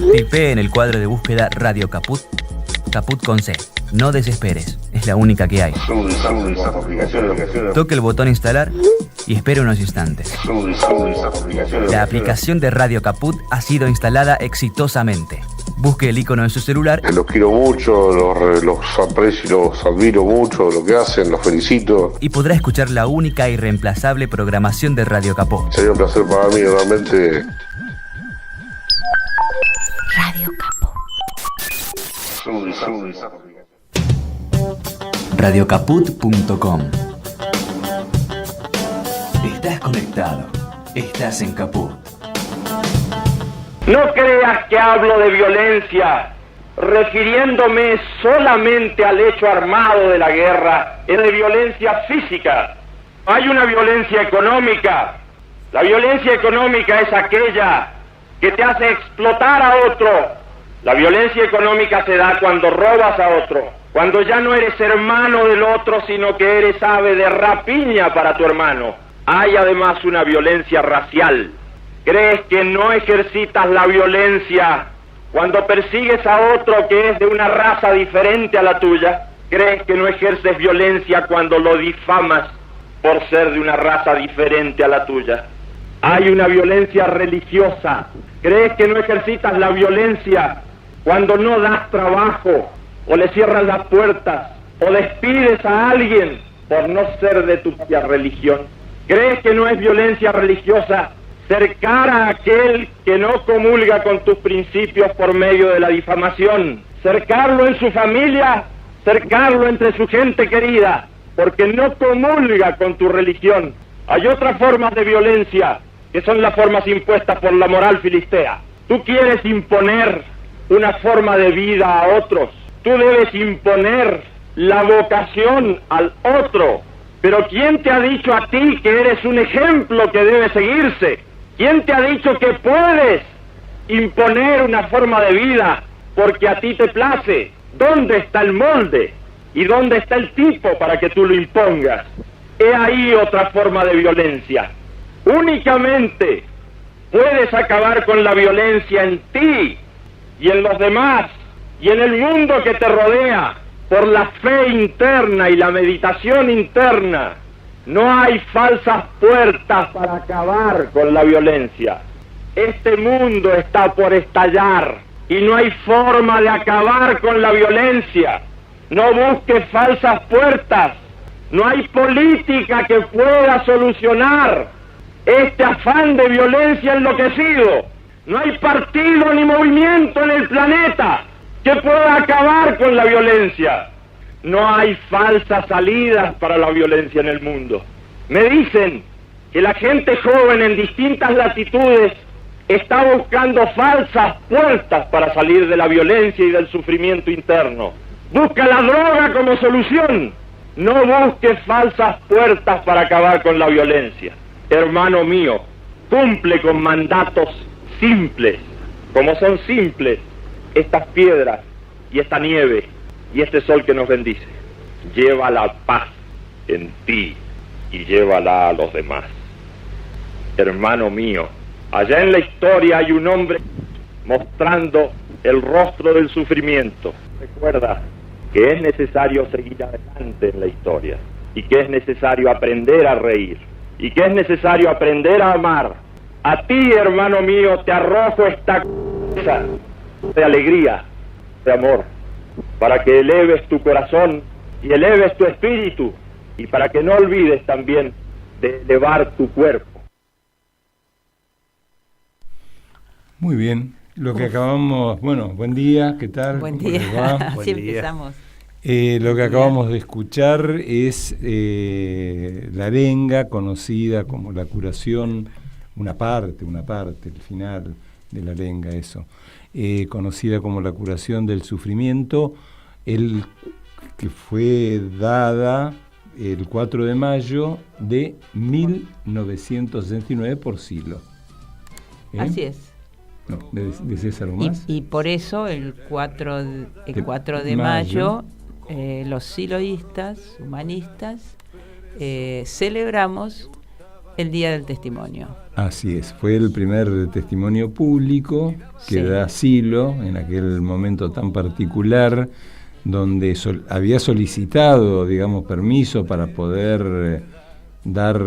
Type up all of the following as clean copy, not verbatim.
Tipee en el cuadro de búsqueda Radio Caput, Caput con C. No desesperes, es la única que hay. Toque el botón instalar y espere unos instantes. La aplicación de Radio Caput ha sido instalada exitosamente. Busque el icono en su celular. Los quiero mucho, los aprecio y los admiro mucho, lo que hacen, los felicito. Y podrá escuchar la única e irreemplazable programación de Radio Caput. Sería un placer para mí, realmente. Radio Caput. Radiocaput.com. Estás conectado. Estás en Caput. No creas que hablo de violencia refiriéndome solamente al hecho armado de la guerra, es de violencia física. Hay una violencia económica. La violencia económica es aquella que te hace explotar a otro. La violencia económica se da cuando robas a otro, cuando ya no eres hermano del otro, sino que eres ave de rapiña para tu hermano. Hay además una violencia racial. ¿Crees que no ejercitas la violencia cuando persigues a otro que es de una raza diferente a la tuya? ¿Crees que no ejerces violencia cuando lo difamas por ser de una raza diferente a la tuya? Hay una violencia religiosa. ¿Crees que no ejercitas la violencia cuando no das trabajo, o le cierras las puertas, o despides a alguien por no ser de tu propia religión? ¿Crees que no es violencia religiosa cercar a aquel que no comulga con tus principios por medio de la difamación? Cercarlo en su familia, cercarlo entre su gente querida, porque no comulga con tu religión. Hay otras formas de violencia, que son las formas impuestas por la moral filistea. Tú quieres imponer una forma de vida a otros, tú debes imponer la vocación al otro, pero ¿quién te ha dicho a ti que eres un ejemplo que debe seguirse? ¿Quién te ha dicho que puedes imponer una forma de vida porque a ti te place? ¿Dónde está el molde? ¿Y dónde está el tipo para que tú lo impongas? He ahí otra forma de violencia. Únicamente puedes acabar con la violencia en ti y en los demás y en el mundo que te rodea por la fe interna y la meditación interna. No hay falsas puertas para acabar con la violencia. Este mundo está por estallar y no hay forma de acabar con la violencia. No busques falsas puertas. No hay política que pueda solucionar este afán de violencia enloquecido. No hay partido ni movimiento en el planeta que pueda acabar con la violencia. No hay falsas salidas para la violencia en el mundo. Me dicen que la gente joven en distintas latitudes está buscando falsas puertas para salir de la violencia y del sufrimiento interno. Busca la droga como solución. No busques falsas puertas para acabar con la violencia. Hermano mío, cumple con mandatos simples, como son simples estas piedras y esta nieve y este sol que nos bendice. Lleva la paz en ti y llévala a los demás. Hermano mío, allá en la historia hay un hombre mostrando el rostro del sufrimiento. Recuerda que es necesario seguir adelante en la historia y que es necesario aprender a reír y que es necesario aprender a amar. A ti, hermano mío, te arrojo esta cosa de alegría, de amor, para que eleves tu corazón y eleves tu espíritu y para que no olvides también de elevar tu cuerpo. Muy bien, lo que acabamos, bueno, buen día, ¿qué tal? Buen día, así empezamos. Lo que acabamos de escuchar es la arenga, conocida como la curación, una parte, el final de la arenga, eso, conocida como la curación del sufrimiento, que fue dada el 4 de mayo de 1969 por Silo. Así es. No, ¿decías algo más? Y por eso el 4 de mayo los siloístas, humanistas, celebramos el Día del Testimonio. Así es, fue el primer testimonio público que da asilo en aquel momento tan particular, donde había solicitado, digamos, permiso para poder dar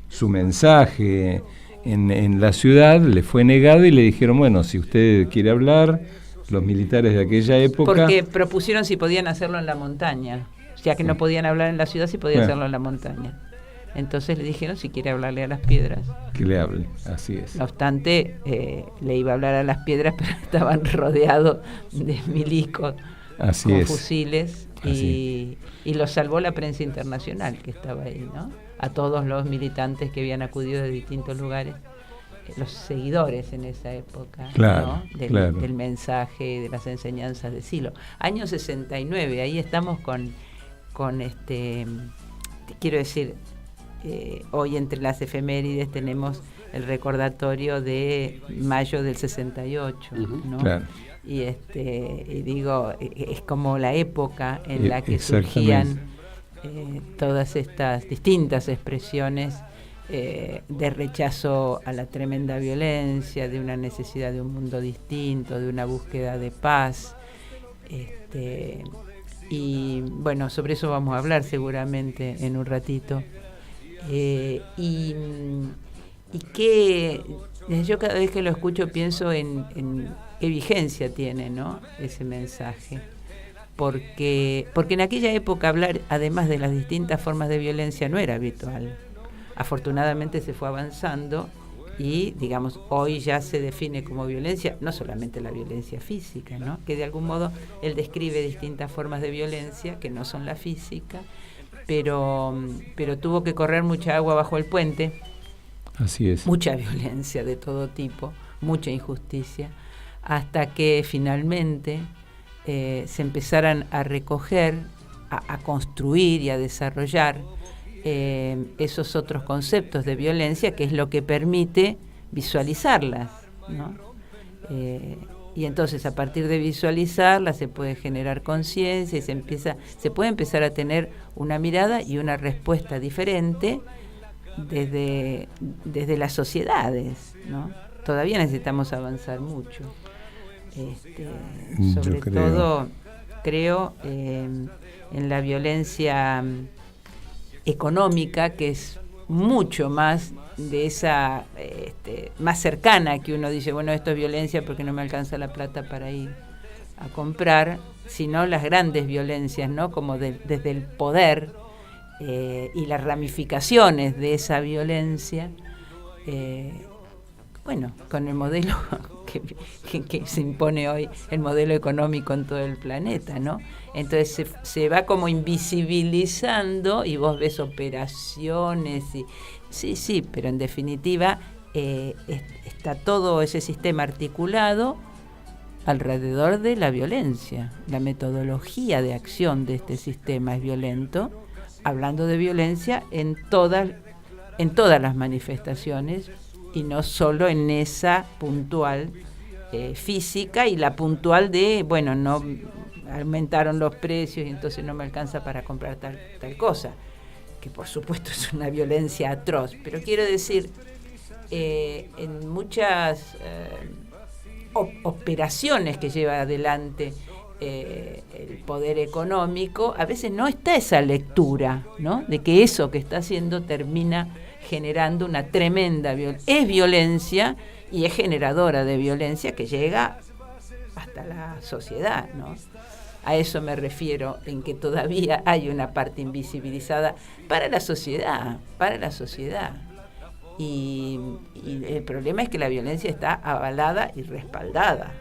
su mensaje en la ciudad, le fue negado y le dijeron, bueno, si usted quiere hablar, los militares de aquella época... Porque propusieron si podían hacerlo en la montaña, ya que no podían hablar en la ciudad, si podían hacerlo en la montaña. Entonces le dijeron si quiere hablarle a las piedras. Que le hable, así es. No obstante, le iba a hablar a las piedras, pero estaban rodeados de milicos con fusiles y los salvó la prensa internacional que estaba ahí, ¿no? A todos los militantes que habían acudido de distintos lugares, los seguidores en esa época, claro, ¿no? Del mensaje, de las enseñanzas de Silo. Año 69, ahí estamos con quiero decir, hoy entre las efemérides tenemos el recordatorio de mayo del 68, ¿no? Claro. Y digo, es como la época en la que surgían todas estas distintas expresiones de rechazo a la tremenda violencia, de una necesidad de un mundo distinto, de una búsqueda de paz. Y bueno, sobre eso vamos a hablar seguramente en un ratito. Y que yo cada vez que lo escucho pienso en qué vigencia tiene, ¿no?, ese mensaje. Porque en aquella época hablar, además de las distintas formas de violencia, no era habitual. Afortunadamente se fue avanzando y, digamos, hoy ya se define como violencia, no solamente la violencia física, ¿no?, que de algún modo él describe distintas formas de violencia que no son la física, pero tuvo que correr mucha agua bajo el puente. Así es. Mucha violencia de todo tipo, mucha injusticia, hasta que finalmente se empezaran a recoger, a construir y a desarrollar esos otros conceptos de violencia, que es lo que permite visualizarlas, ¿no? Y entonces a partir de visualizarlas se puede generar conciencia y se puede empezar a tener una mirada y una respuesta diferente desde las sociedades, ¿no? Todavía necesitamos avanzar mucho. Sobre todo creo en la violencia económica, que es mucho más de esa más cercana, que uno dice, bueno, esto es violencia porque no me alcanza la plata para ir a comprar, sino las grandes violencias, ¿no?, como desde el poder y las ramificaciones de esa violencia, bueno, con el modelo que se impone hoy, el modelo económico en todo el planeta, ¿no? Entonces se va como invisibilizando y vos ves operaciones y sí, pero en definitiva está todo ese sistema articulado alrededor de la violencia. La metodología de acción de este sistema es violento, hablando de violencia en todas las manifestaciones y no solo en esa puntual física y la puntual de, bueno, no aumentaron los precios y entonces no me alcanza para comprar tal cosa, que por supuesto es una violencia atroz, pero quiero decir, en muchas operaciones que lleva adelante el poder económico, a veces no está esa lectura, ¿no?, de que eso que está haciendo termina generando una tremenda es violencia y es generadora de violencia que llega hasta la sociedad, ¿no? A eso me refiero, en que todavía hay una parte invisibilizada para la sociedad. Y el problema es que la violencia está avalada y respaldada.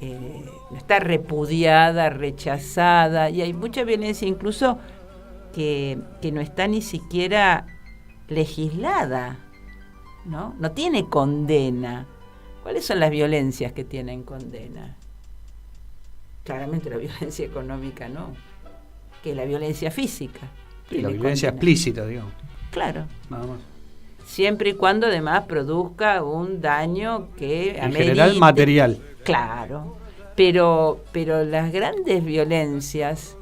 No está repudiada, rechazada, y hay mucha violencia incluso que no está ni siquiera legislada, ¿no? No tiene condena. ¿Cuáles son las violencias que tienen condena? Claramente la violencia económica no, que es la violencia física. Y la violencia explícita, digamos. Claro. Nada más. Siempre y cuando además produzca un daño que en general material. Claro. Pero las grandes violencias,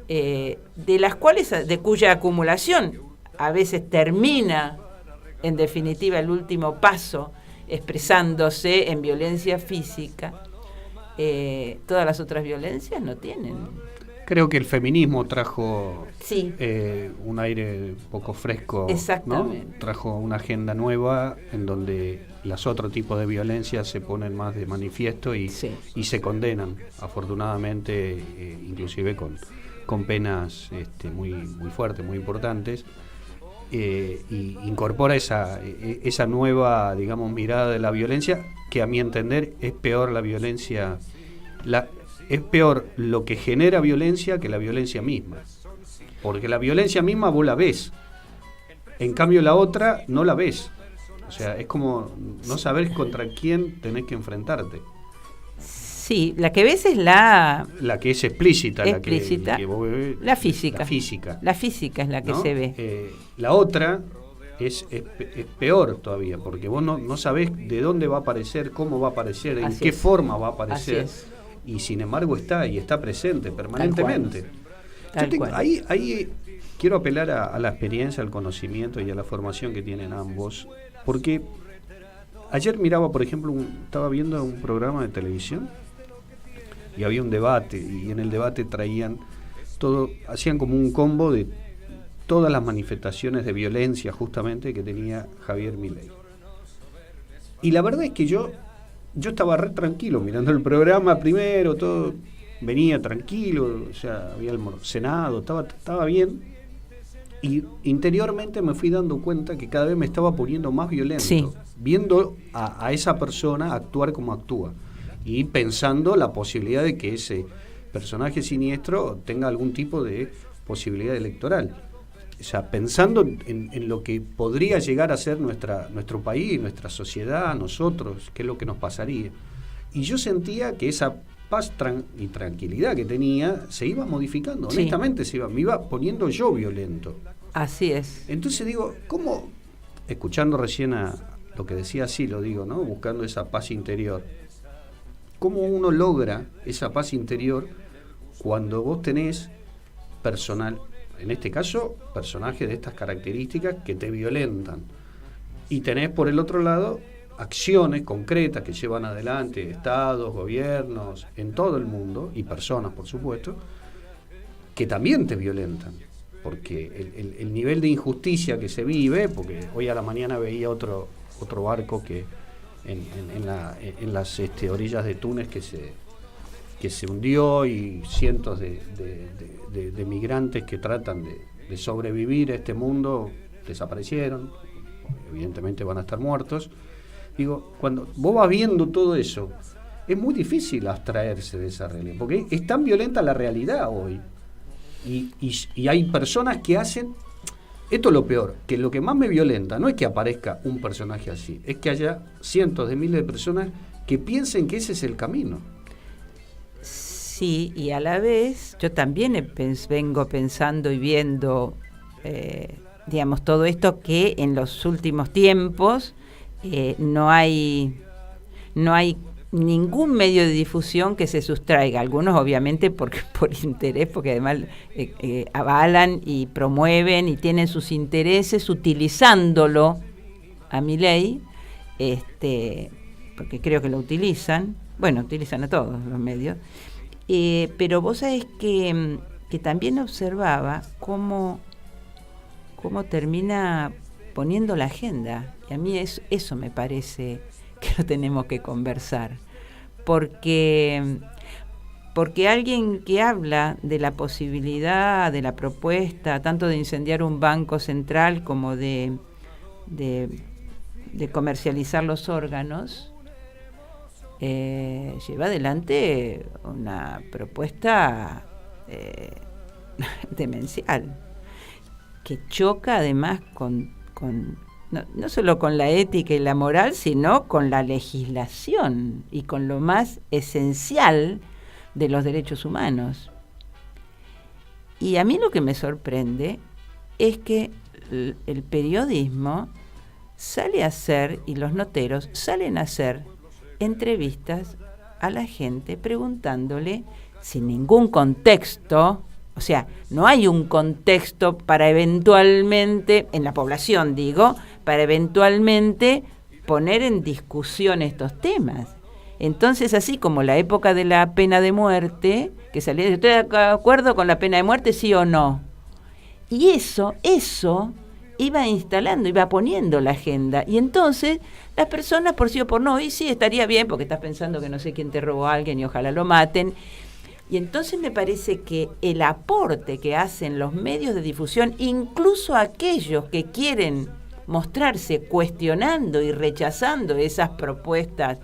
de las cuales, de cuya acumulación a veces termina en definitiva el último paso expresándose en violencia física, todas las otras violencias no tienen. Creo que el feminismo trajo Sí. Un aire poco fresco, Exactamente. ¿no? Trajo una agenda nueva en donde los otros tipos de violencia se ponen más de manifiesto y se condenan, afortunadamente, inclusive con penas muy fuertes, muy importantes. Y incorpora esa nueva, digamos, mirada de la violencia, que a mi entender es peor la violencia, es peor lo que genera violencia que la violencia misma, porque la violencia misma vos la ves, en cambio la otra no la ves, o sea, es como no saber contra quién tenés que enfrentarte. Sí, la que ves es la que es explícita, la que vos ves, la física. La física es la que, ¿no?, se ve. La otra es peor todavía, porque vos no sabés de dónde va a aparecer, cómo va a aparecer, en qué forma va a aparecer, y sin embargo está presente permanentemente. Ahí quiero apelar a la experiencia, al conocimiento y a la formación que tienen ambos, porque ayer miraba, por ejemplo, estaba viendo un programa de televisión y había un debate, y en el debate hacían como un combo de todas las manifestaciones de violencia justamente que tenía Javier Milei. Y la verdad es que yo estaba re tranquilo mirando el programa primero, todo venía tranquilo, o sea, había el Senado, estaba bien, y interiormente me fui dando cuenta que cada vez me estaba poniendo más violento, viendo a esa persona actuar como actúa, y pensando la posibilidad de que ese personaje siniestro tenga algún tipo de posibilidad electoral. O sea, pensando en lo que podría llegar a ser nuestro país, nuestra sociedad, nosotros, qué es lo que nos pasaría. Y yo sentía que esa paz y tranquilidad que tenía se iba modificando, honestamente me iba poniendo yo violento. Así es. Entonces digo, ¿cómo? Escuchando recién a lo que decía Silo, digo, ¿no? Buscando esa paz interior. ¿Cómo uno logra esa paz interior cuando vos tenés en este caso, personajes de estas características que te violentan, y tenés por el otro lado acciones concretas que llevan adelante estados, gobiernos, en todo el mundo, y personas, por supuesto, que también te violentan? Porque el nivel de injusticia que se vive, porque hoy a la mañana veía otro barco que en las orillas de Túnez que se hundió, y cientos de migrantes que tratan de sobrevivir a este mundo desaparecieron, evidentemente van a estar muertos. Digo, cuando vos vas viendo todo eso, es muy difícil abstraerse de esa realidad, porque es tan violenta la realidad hoy, y hay personas que hacen, esto es lo peor, que lo que más me violenta no es que aparezca un personaje así, es que haya cientos de miles de personas que piensen que ese es el camino. Sí, y a la vez yo también vengo pensando y viendo, digamos, todo esto, que en los últimos tiempos no hay ningún medio de difusión que se sustraiga. Algunos obviamente por interés, porque además avalan y promueven y tienen sus intereses utilizándolo a Milei, porque creo que lo utilizan a todos los medios. Pero vos sabés que también observaba cómo termina poniendo la agenda, y a mí eso me parece que lo tenemos que conversar, porque alguien que habla de la posibilidad, de la propuesta, tanto de incendiar un banco central como de comercializar los órganos, lleva adelante una propuesta demencial, que choca además no solo con la ética y la moral, sino con la legislación y con lo más esencial de los derechos humanos. Y a mí lo que me sorprende es que el periodismo sale a hacer, y los noteros salen a hacer entrevistas a la gente preguntándole, sin ningún contexto, o sea, no hay un contexto para eventualmente, en la población digo, para eventualmente poner en discusión estos temas. Entonces, así como la época de la pena de muerte, que salía, ¿estoy de acuerdo con la pena de muerte, sí o no? Y eso iba instalando, iba poniendo la agenda. Y entonces, las personas por sí o por no, y sí, estaría bien, porque estás pensando que no sé quién te robó a alguien y ojalá lo maten. Y entonces me parece que el aporte que hacen los medios de difusión, incluso aquellos que quieren mostrarse cuestionando y rechazando esas propuestas,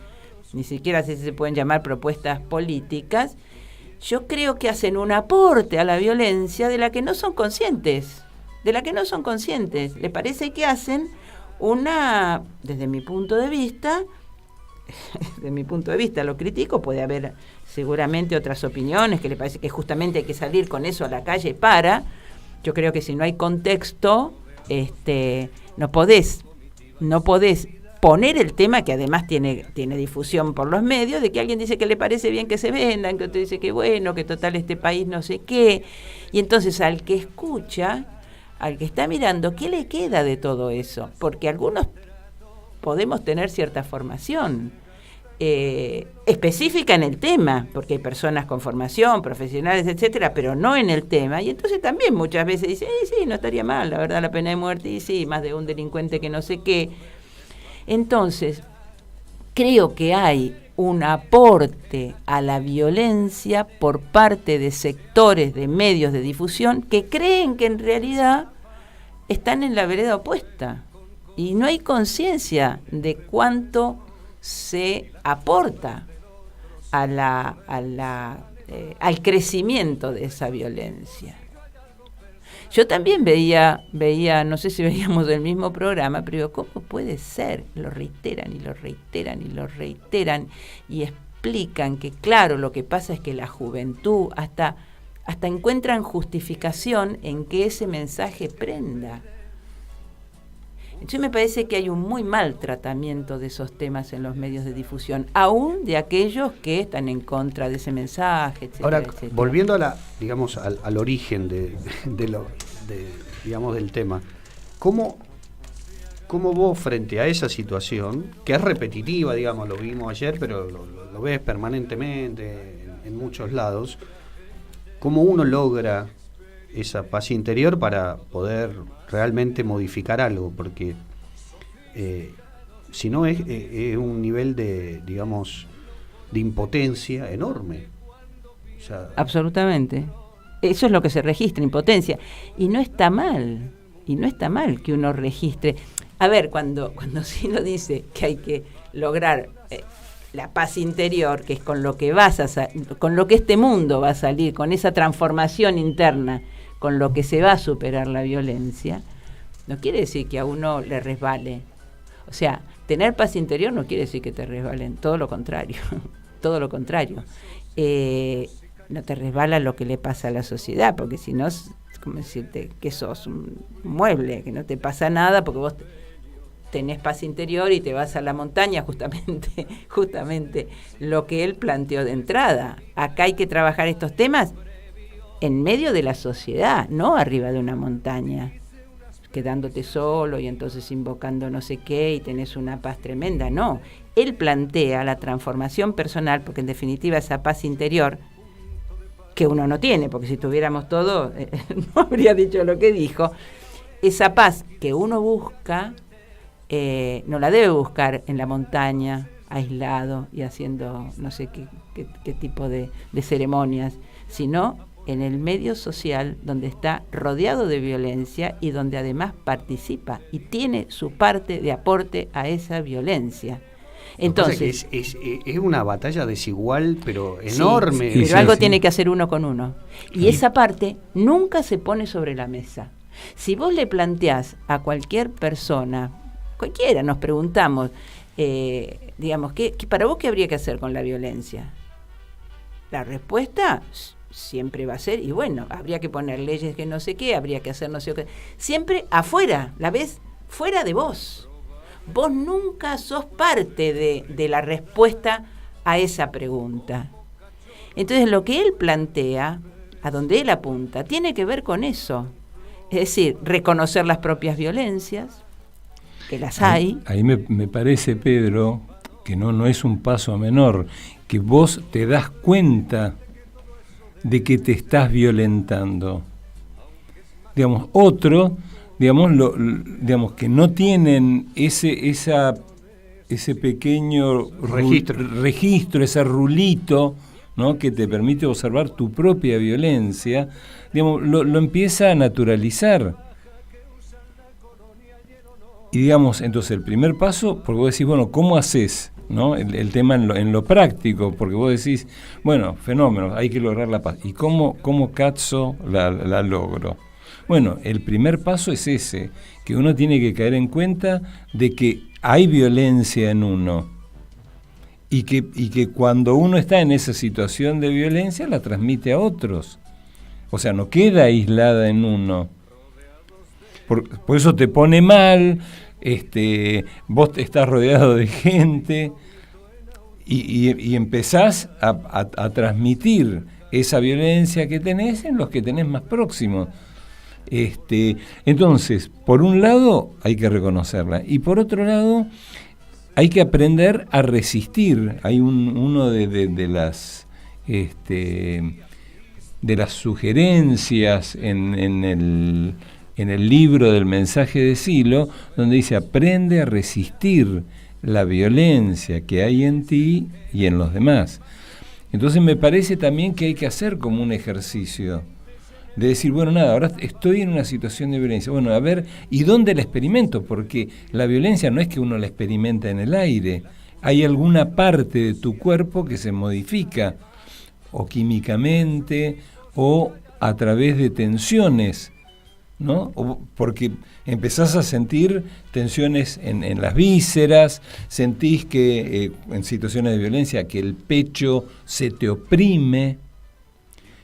ni siquiera sé si se pueden llamar propuestas políticas, yo creo que hacen un aporte a la violencia de la que no son conscientes, ¿Le parece que hacen una, desde mi punto de vista lo critico, puede haber seguramente otras opiniones que le parece que justamente hay que salir con eso a la calle yo creo que si no hay contexto, no podés poner el tema, que además tiene difusión por los medios, de que alguien dice que le parece bien que se vendan, que otro dice que bueno, que total este país no sé qué, y entonces al que escucha, al que está mirando, ¿qué le queda de todo eso? Porque algunos podemos tener cierta formación específica en el tema, porque hay personas con formación, profesionales, etcétera, pero no en el tema, y entonces también muchas veces dicen, sí, no estaría mal, la verdad, la pena de muerte, y sí, más de un delincuente que no sé qué. Entonces, creo que hay un aporte a la violencia por parte de sectores de medios de difusión que creen que en realidad están en la vereda opuesta y no hay conciencia de cuánto se aporta al crecimiento de esa violencia. Yo también veía, no sé si veíamos el mismo programa, pero digo, ¿cómo puede ser? Lo reiteran y explican que, claro, lo que pasa es que la juventud hasta encuentran justificación en que ese mensaje prenda. Entonces me parece que hay un muy mal tratamiento de esos temas en los medios de difusión, aún de aquellos que están en contra de ese mensaje, etcétera. Ahora, etcétera. volviendo al origen digamos, del tema, ¿cómo vos frente a esa situación, que es repetitiva, digamos, lo vimos ayer, pero lo ves permanentemente en muchos lados, cómo uno logra esa paz interior para poder realmente modificar algo? Porque si no es un nivel de, digamos, de impotencia enorme. O sea, absolutamente. Eso es lo que se registra, impotencia. Y no está mal que uno registre. A ver, cuando Silo dice que hay que lograr la paz interior, que es con lo que con lo que este mundo va a salir, con esa transformación interna, con lo que se va a superar la violencia, no quiere decir que a uno le resbale. O sea, tener paz interior no quiere decir que te resbalen, todo lo contrario. No te resbala lo que le pasa a la sociedad, porque si no, es como decirte que sos un mueble, que no te pasa nada, porque vos tenés paz interior y te vas a la montaña, justamente lo que él planteó de entrada. Acá hay que trabajar estos temas en medio de la sociedad, no arriba de una montaña, quedándote solo y entonces invocando no sé qué y tenés una paz tremenda. No, él plantea la transformación personal, porque en definitiva esa paz interior que uno no tiene, porque si tuviéramos todo no habría dicho lo que dijo, esa paz que uno busca no la debe buscar en la montaña, aislado y haciendo no sé qué tipo de ceremonias, sino en el medio social donde está rodeado de violencia y donde además participa y tiene su parte de aporte a esa violencia. Entonces es una batalla desigual, pero enorme. Sí, pero algo tiene que hacer uno con uno. Y esa parte nunca se pone sobre la mesa. Si vos le planteás a cualquier persona, cualquiera, nos preguntamos, digamos, ¿qué para vos qué habría que hacer con la violencia? La respuesta siempre va a ser, y bueno, habría que poner leyes que no sé qué, habría que hacer no sé qué. Siempre afuera, la ves fuera de vos. Vos nunca sos parte de la respuesta a esa pregunta. Entonces lo que él plantea, a donde él apunta, tiene que ver con eso. Es decir, reconocer las propias violencias, que las hay. Ahí me parece, Pedro, que no es un paso menor, que vos te das cuenta de que te estás violentando. Digamos, otro, digamos que no tienen ese pequeño registro, ese rulito, ¿no?, que te permite observar tu propia violencia, digamos, lo empieza a naturalizar. Y digamos, entonces el primer paso, porque vos decís, bueno, ¿cómo haces? ¿No? El tema en lo práctico, porque vos decís, bueno, fenómeno, hay que lograr la paz. ¿Y cómo cazzo la logro? Bueno, el primer paso es ese, que uno tiene que caer en cuenta de que hay violencia en uno y que cuando uno está en esa situación de violencia la transmite a otros. O sea, no queda aislada en uno. Por eso te pone mal, vos estás rodeado de gente y empezás a transmitir esa violencia que tenés en los que tenés más próximos. Entonces, por un lado hay que reconocerla y por otro lado hay que aprender a resistir. Hay uno de las sugerencias en el libro del mensaje de Silo, donde dice: aprende a resistir la violencia que hay en ti y en los demás. Entonces me parece también que hay que hacer como un ejercicio de decir, bueno, nada, ahora estoy en una situación de violencia, bueno, a ver, ¿y dónde la experimento? Porque la violencia no es que uno la experimenta en el aire, hay alguna parte de tu cuerpo que se modifica, o químicamente, o a través de tensiones, ¿no? Porque empezás a sentir tensiones en las vísceras, sentís que en situaciones de violencia que el pecho se te oprime.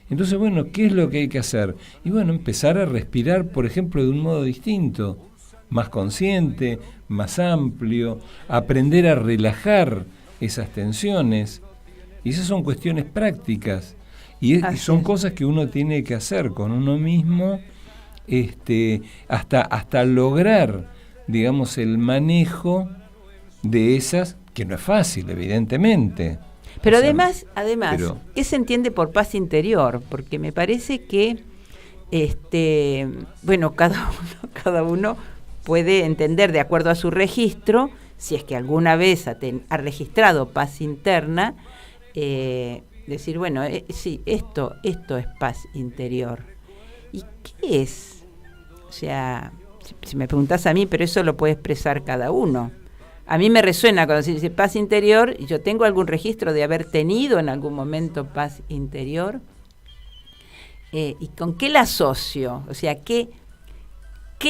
Entonces, bueno, ¿qué es lo que hay que hacer? Y bueno, empezar a respirar, por ejemplo, de un modo distinto, más consciente, más amplio, aprender a relajar esas tensiones. Y esas son cuestiones prácticas. Y son cosas que uno tiene que hacer con uno mismo, hasta lograr, digamos, el manejo de esas, que no es fácil, evidentemente. Pero además, ¿qué se entiende por paz interior? Porque me parece que, bueno, cada uno puede entender de acuerdo a su registro, si es que alguna vez ha registrado paz interna, decir, bueno, sí, esto es paz interior. ¿Y qué es? O sea, si me preguntás a mí, pero eso lo puede expresar cada uno. A mí me resuena cuando se dice paz interior, y yo tengo algún registro de haber tenido en algún momento paz interior. ¿Y con qué la asocio? O sea, ¿qué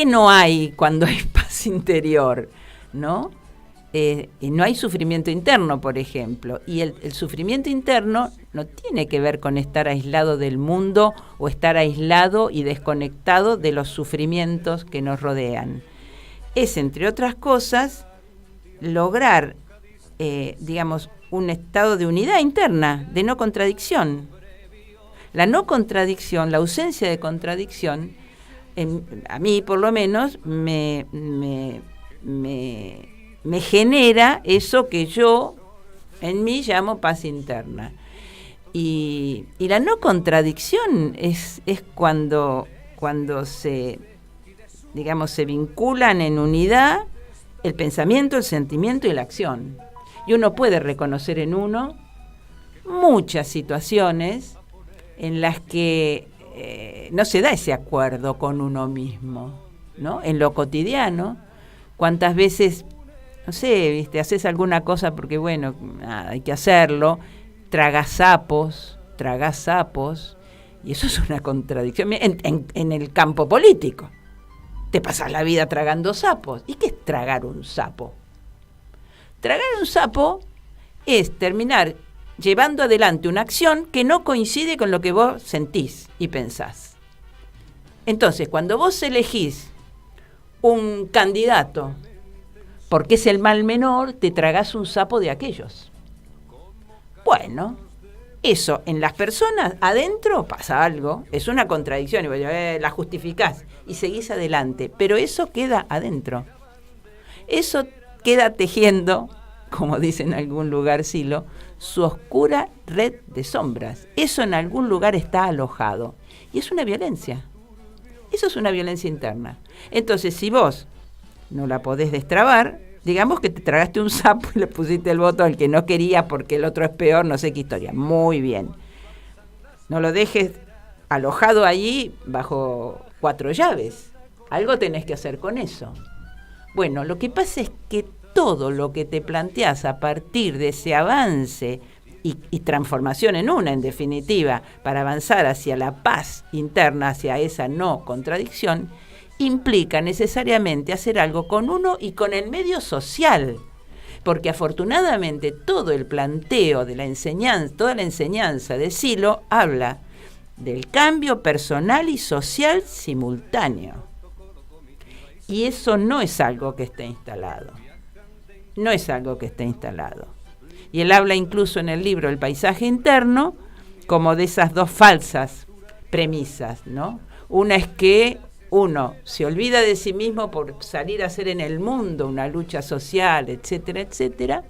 no hay cuando hay paz interior? ¿No? No hay sufrimiento interno, por ejemplo. Y el sufrimiento interno no tiene que ver con estar aislado del mundo o estar aislado y desconectado de los sufrimientos que nos rodean. Es, entre otras cosas, lograr, digamos, un estado de unidad interna, de no contradicción. La no contradicción, la ausencia de contradicción, a mí por lo menos me genera eso que yo en mí llamo paz interna. Y la no contradicción es cuando se, digamos, se vinculan en unidad el pensamiento, el sentimiento y la acción. Y uno puede reconocer en uno muchas situaciones en las que no se da ese acuerdo con uno mismo, ¿no? En lo cotidiano, cuántas veces, no sé, ¿viste? Haces alguna cosa porque, bueno, nada, hay que hacerlo, tragás sapos, y eso es una contradicción en el campo político. Te pasas la vida tragando sapos. ¿Y qué es tragar un sapo? Tragar un sapo es terminar llevando adelante una acción que no coincide con lo que vos sentís y pensás. Entonces, cuando vos elegís un candidato porque es el mal menor, te tragás un sapo de aquellos. Bueno, eso en las personas adentro pasa algo, es una contradicción, y la justificás y seguís adelante, pero eso queda adentro. eso queda tejiendo, como dice en algún lugar Silo, su oscura red de sombras. Eso en algún lugar está alojado. Y es una violencia. Eso es una violencia interna. Entonces, si vos no la podés destrabar, digamos que te tragaste un sapo y le pusiste el voto al que no quería porque el otro es peor, no sé qué historia. Muy bien. No lo dejes alojado allí bajo 4 llaves. Algo tenés que hacer con eso. Bueno, lo que pasa es que todo lo que te planteás a partir de ese avance y transformación en definitiva, para avanzar hacia la paz interna, hacia esa no contradicción, implica necesariamente hacer algo con uno y con el medio social. Porque afortunadamente todo el planteo de la enseñanza, toda la enseñanza de Silo habla del cambio personal y social simultáneo. Y eso no es algo que esté instalado. No es algo que esté instalado. Y él habla incluso en el libro El paisaje interno como de esas 2 falsas premisas, ¿no? Una es que uno se olvida de sí mismo por salir a hacer en el mundo una lucha social, etcétera, etcétera,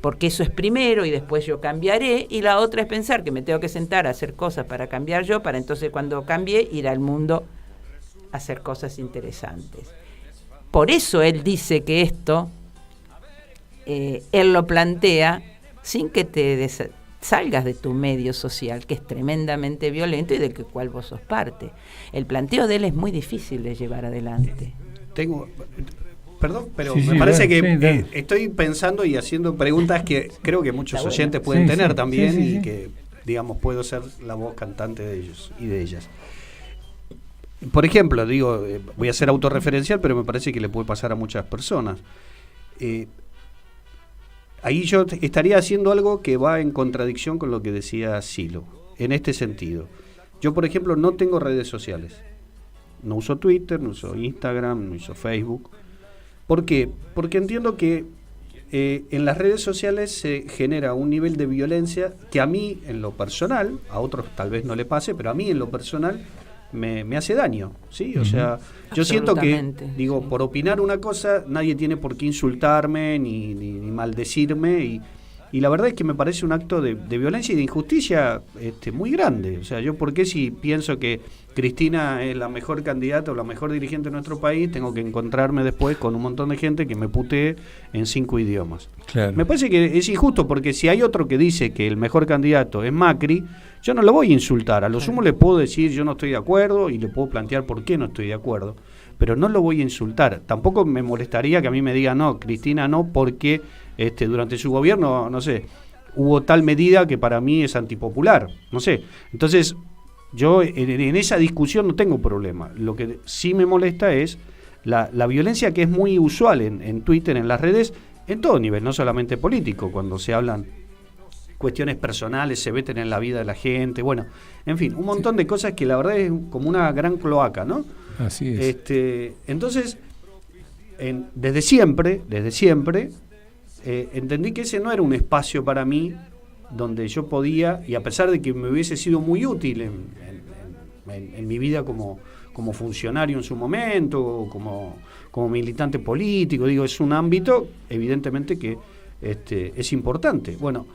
porque eso es primero y después yo cambiaré, y la otra es pensar que me tengo que sentar a hacer cosas para cambiar yo, para entonces cuando cambie ir al mundo a hacer cosas interesantes. Por eso él dice que esto, él lo plantea sin que te salgas de tu medio social, que es tremendamente violento y del cual vos sos parte. El planteo de él es muy difícil de llevar adelante. Perdón, pero me parece que estoy pensando y haciendo preguntas que creo que muchos oyentes pueden tener también y que, digamos, puedo ser la voz cantante de ellos y de ellas. Por ejemplo, voy a ser autorreferencial, pero me parece que le puede pasar a muchas personas. Ahí yo estaría haciendo algo que va en contradicción con lo que decía Silo, en este sentido. Yo, por ejemplo, no tengo redes sociales. No uso Twitter, no uso Instagram, no uso Facebook. ¿Por qué? Porque entiendo que en las redes sociales se genera un nivel de violencia que a mí, en lo personal, a otros tal vez no le pase, pero a mí, en lo personal, me hace daño, ¿sí? O sea, yo siento que, por opinar una cosa, nadie tiene por qué insultarme ni maldecirme, y la verdad es que me parece un acto de violencia y de injusticia muy grande. O sea, yo por qué si pienso que Cristina es la mejor candidata o la mejor dirigente de nuestro país, tengo que encontrarme después con un montón de gente que me putee en 5 idiomas. Claro. Me parece que es injusto, porque si hay otro que dice que el mejor candidato es Macri, yo no lo voy a insultar. A lo sumo le puedo decir yo no estoy de acuerdo y le puedo plantear por qué no estoy de acuerdo, pero no lo voy a insultar. Tampoco me molestaría que a mí me digan no, Cristina no, porque durante su gobierno, no sé, hubo tal medida que para mí es antipopular, no sé. Entonces, yo en esa discusión no tengo problema. Lo que sí me molesta es la violencia que es muy usual en Twitter, en las redes, en todo nivel, no solamente político, cuando se hablan cuestiones personales, se meten en la vida de la gente, bueno, en fin, un montón de cosas que la verdad es como una gran cloaca, ¿no? Así es. Entonces, desde siempre, entendí que ese no era un espacio para mí donde yo podía, y a pesar de que me hubiese sido muy útil en mi vida como funcionario en su momento, como militante político, es un ámbito evidentemente que es importante. Bueno,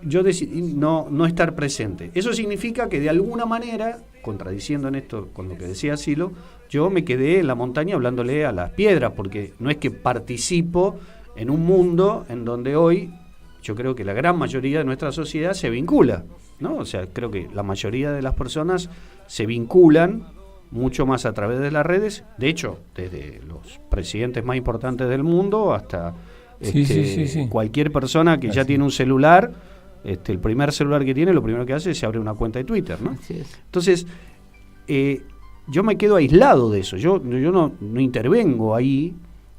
yo decidí no estar presente. Eso significa que de alguna manera, contradiciendo en esto con lo que decía Silo, yo me quedé en la montaña hablándole a las piedras, porque no es que participo en un mundo en donde hoy yo creo que la gran mayoría de nuestra sociedad se vincula, ¿no? O sea, creo que la mayoría de las personas se vinculan mucho más a través de las redes. De hecho, desde los presidentes más importantes del mundo hasta cualquier persona que ya tiene un celular, el primer celular que tiene, lo primero que hace es abre una cuenta de Twitter, ¿no? Entonces, yo me quedo aislado de eso. Yo no intervengo ahí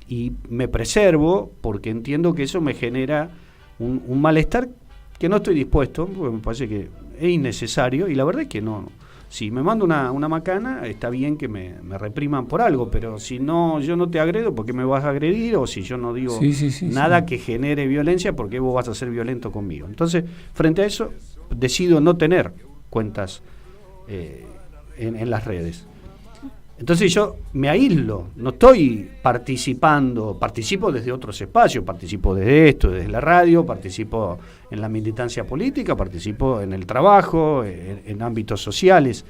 y me preservo, porque entiendo que eso me genera un malestar que no estoy dispuesto, porque me parece que es innecesario, y la verdad es que no. Si me mando una macana, está bien que me repriman por algo, pero si no, yo no te agredo, ¿por qué me vas a agredir? O si yo no digo nada que genere violencia, ¿por qué vos vas a ser violento conmigo? Entonces, frente a eso, decido no tener cuentas en las redes. Entonces yo me aíslo, no estoy participo desde otros espacios, participo desde esto, desde la radio, participo en la militancia política, participo en el trabajo, en ámbitos sociales,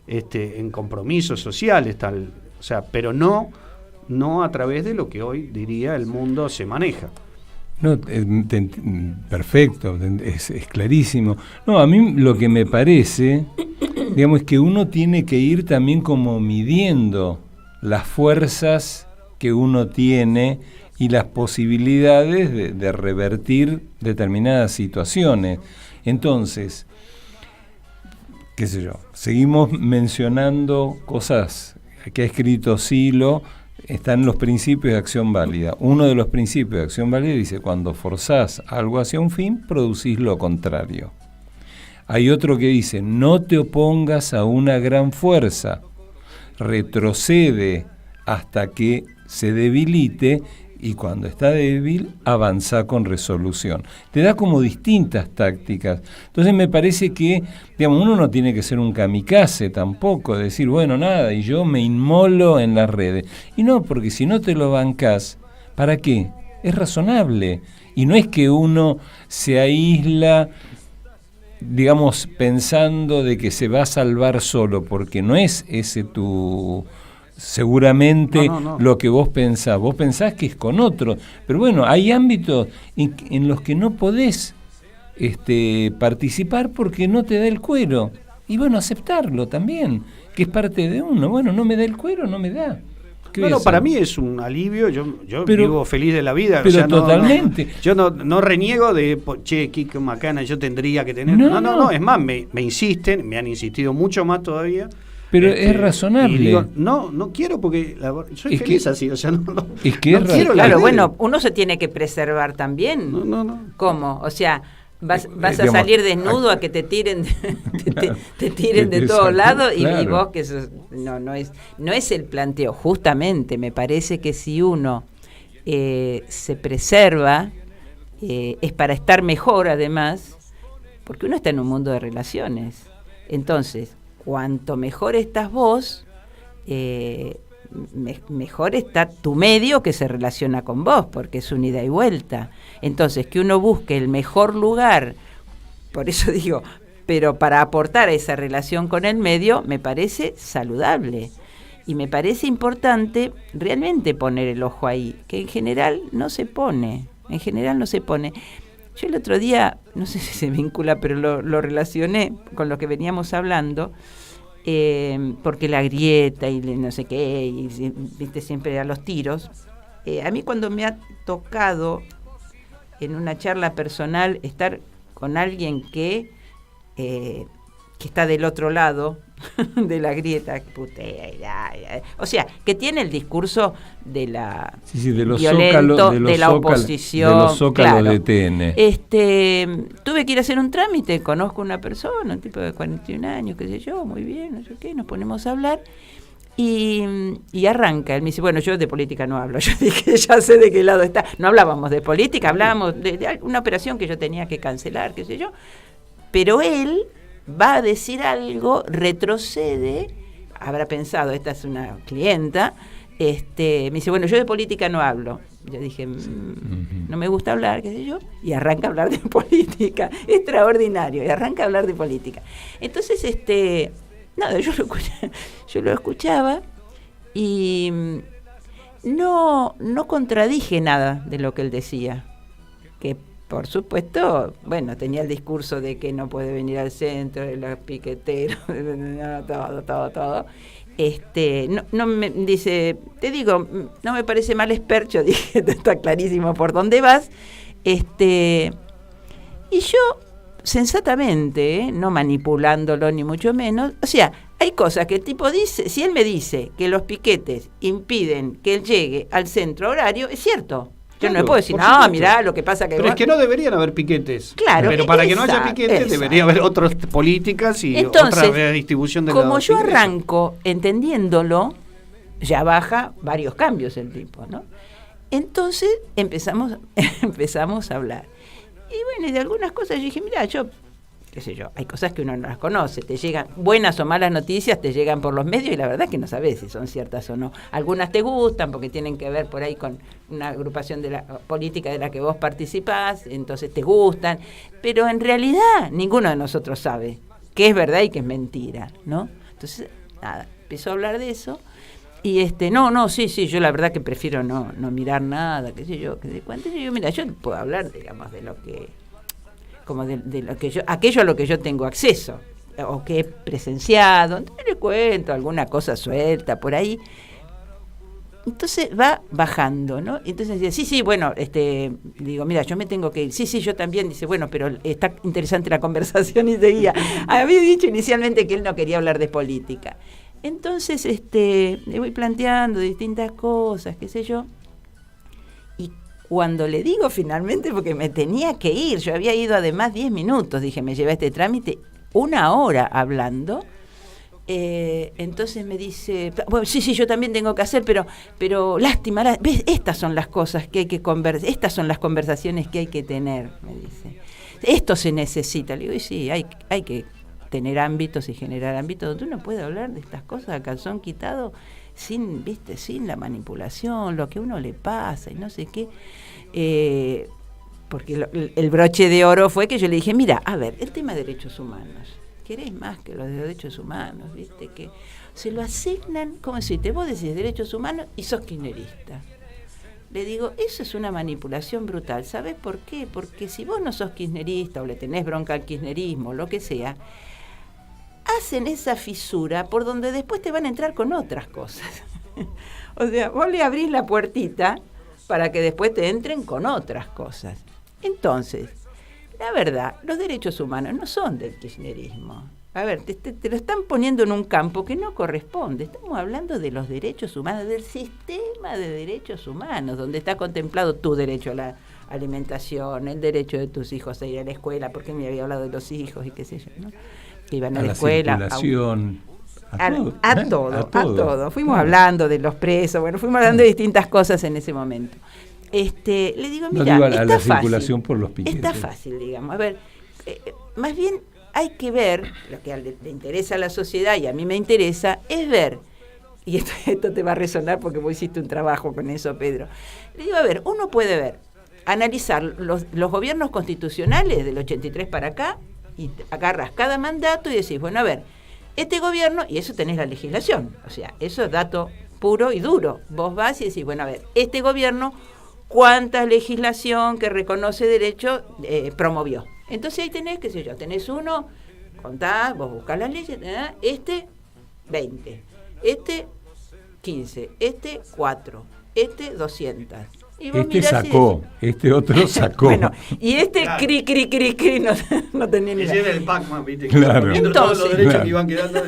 en compromisos sociales, tal, o sea, pero no a través de lo que hoy diría el mundo se maneja. No, perfecto, es clarísimo. No, a mí lo que me parece, digamos, es que uno tiene que ir también como midiendo las fuerzas que uno tiene y las posibilidades de revertir determinadas situaciones. Entonces, qué sé yo, seguimos mencionando cosas que ha escrito Silo. Están los principios de acción válida. Uno de los principios de acción válida dice: cuando forzás algo hacia un fin, producís lo contrario. Hay otro que dice: no te opongas a una gran fuerza, retrocede hasta que se debilite, y cuando está débil, avanza con resolución. Te da como distintas tácticas. Entonces me parece que, digamos, uno no tiene que ser un kamikaze tampoco, decir, bueno, nada, y yo me inmolo en las redes. Y no, porque si no te lo bancás, ¿para qué? Es razonable. Y no es que uno se aísla, digamos, pensando de que se va a salvar solo, porque no es ese tu... seguramente no. Lo que vos pensás que es con otro, pero bueno, hay ámbitos en los que no podés participar porque no te da el cuero, y bueno, aceptarlo también, que es parte de uno. Bueno, no me da el cuero, no me da. Bueno, para mí es un alivio, yo vivo feliz de la vida. Pero o sea, totalmente. Yo no reniego de, che, Kiko Macana, yo tendría que tener... No, es más, me insisten, me han insistido mucho más todavía. Pero es razonable. Y digo, no quiero porque soy feliz así, o sea, es que no es quiero. Claro, bueno, uno se tiene que preservar también. No. ¿Cómo? O sea, vas a salir desnudo a que te tiren te tiren de todos lados, claro. Y vos que eso no es el planteo. Justamente me parece que si uno se preserva, es para estar mejor además, porque uno está en un mundo de relaciones. Entonces, cuanto mejor estás vos, mejor está tu medio que se relaciona con vos, porque es un ida y vuelta. Entonces, que uno busque el mejor lugar, por eso digo, pero para aportar a esa relación con el medio, me parece saludable. Y me parece importante realmente poner el ojo ahí, que en general no se pone. Yo el otro día, no sé si se vincula, pero lo relacioné con lo que veníamos hablando, porque la grieta y no sé qué, y viste siempre a los tiros. A mí cuando me ha tocado en una charla personal estar con alguien que está del otro lado de la grieta, o sea, que tiene el discurso de la de los violento, de la oposición, de los zócalos, claro. De TN. Tuve que ir a hacer un trámite, conozco una persona, un tipo de 41 años, qué sé yo, muy bien, no sé qué, nos ponemos a hablar y arranca, él me dice, bueno, yo de política no hablo. Yo dije, ya sé de qué lado está. No hablábamos de política, hablábamos de una operación que yo tenía que cancelar, qué sé yo, pero él va a decir algo, retrocede, habrá pensado, esta es una clienta, me dice, bueno, yo de política no hablo. Yo dije, no me gusta hablar, qué sé yo, y arranca a hablar de política, extraordinario, y arranca a hablar de política. Entonces, nada, yo lo escuchaba y no contradije nada de lo que él decía, que por supuesto, tenía el discurso de que no puede venir al centro, de los piqueteros, todo. No me dice, te digo, no me parece mal espercho, dije, está clarísimo por dónde vas. Y yo, sensatamente, no manipulándolo ni mucho menos, o sea, hay cosas que el tipo dice, si él me dice que los piquetes impiden que él llegue al centro horario, es cierto. Yo no le puedo decir, no, mirá, lo que pasa que... Pero es que no deberían haber piquetes. Claro. Pero para que no haya piquetes debería haber otras políticas y entonces, otra redistribución de como yo arranco entendiéndolo, ya baja varios cambios el tipo, ¿no? Entonces empezamos a hablar. Y bueno, y de algunas cosas yo dije, mirá, yo qué sé yo, hay cosas que uno no las conoce, te llegan buenas o malas noticias, te llegan por los medios y la verdad es que no sabes si son ciertas o no. Algunas te gustan porque tienen que ver por ahí con una agrupación de la política de la que vos participás, entonces te gustan, pero en realidad ninguno de nosotros sabe qué es verdad y qué es mentira, ¿no? Entonces, nada, empezó a hablar de eso. Y sí, yo la verdad que prefiero no mirar nada, qué sé yo, mira, yo puedo hablar, digamos, de lo que, como de lo que aquello a lo que yo tengo acceso, o que he presenciado, entonces le cuento alguna cosa suelta por ahí. Entonces va bajando, ¿no? Entonces dice, sí, bueno, digo, mira, yo me tengo que ir. Sí, yo también. Dice, bueno, pero está interesante la conversación y seguía. Había dicho inicialmente que él no quería hablar de política. Entonces, le voy planteando distintas cosas, qué sé yo. Y cuando le digo finalmente, porque me tenía que ir, yo había ido además 10 minutos, dije, me llevé este trámite 1 hora hablando. Entonces me dice, bueno, sí, yo también tengo que hacer, pero lástima, ¿ves? Estas son las cosas que hay que conversar, estas son las conversaciones que hay que tener, me dice. Esto se necesita. Le digo, y sí, hay que tener ámbitos y generar ámbitos donde uno puede hablar de estas cosas a calzón quitado, sin la manipulación, lo que a uno le pasa y no sé qué. Porque el broche de oro fue que yo le dije, mira, a ver, el tema de derechos humanos, querés más que los derechos humanos, ¿viste? Que se lo asignan, como decirte, vos decís derechos humanos y sos kirchnerista. Le digo, eso es una manipulación brutal. ¿Sabés por qué? Porque si vos no sos kirchnerista o le tenés bronca al kirchnerismo, lo que sea, hacen esa fisura por donde después te van a entrar con otras cosas. O sea, vos le abrís la puertita para que después te entren con otras cosas. Entonces, la verdad, los derechos humanos no son del kirchnerismo. A ver, te lo están poniendo en un campo que no corresponde. Estamos hablando de los derechos humanos, del sistema de derechos humanos, donde está contemplado tu derecho a la alimentación, el derecho de tus hijos a ir a la escuela, porque me había hablado de los hijos y qué sé yo, ¿no? Que iban a la escuela. Circulación, a todo. Fuimos hablando de los presos, fuimos hablando de distintas cosas en ese momento. Le digo, mira, a la circulación por los piquetes. Está fácil, digamos. A ver, más bien hay que ver, lo que le interesa a la sociedad y a mí me interesa, es ver, y esto te va a resonar porque vos hiciste un trabajo con eso, Pedro. Le digo, a ver, uno puede ver, analizar los gobiernos constitucionales del 83 para acá, y agarras cada mandato y decís, bueno, a ver, este gobierno, y eso tenés la legislación, o sea, eso es dato puro y duro. Vos vas y decís, bueno, a ver, este gobierno, ¿cuánta legislación que reconoce derecho promovió? Entonces ahí tenés, qué sé yo, tenés uno, contás, vos buscás las leyes, 20, 15, 4, 200. Y vos sacó, otro sacó. Bueno, y cri, no tenía ni idea. Ese era el Pac-Man, ¿viste? Claro. Entonces, todos los derechos que iban quedando.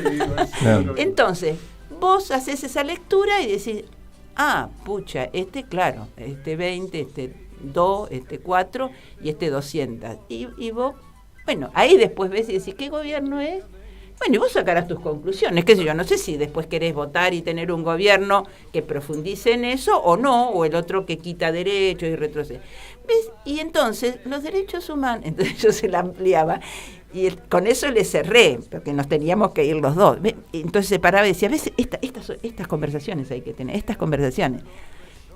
Claro. Entonces, vos haces esa lectura y decís, pucha, claro, 20, 2, 4 y 200. Y vos, ahí después ves y decís, ¿qué gobierno es? Bueno, y vos sacarás tus conclusiones, qué sé yo, no sé si después querés votar y tener un gobierno que profundice en eso o no, o el otro que quita derechos y retrocede. ¿Ves? Y entonces, los derechos humanos, entonces yo se la ampliaba, y con eso le cerré, porque nos teníamos que ir los dos. Entonces se paraba y decía, ¿ves? Estas conversaciones hay que tener, estas conversaciones.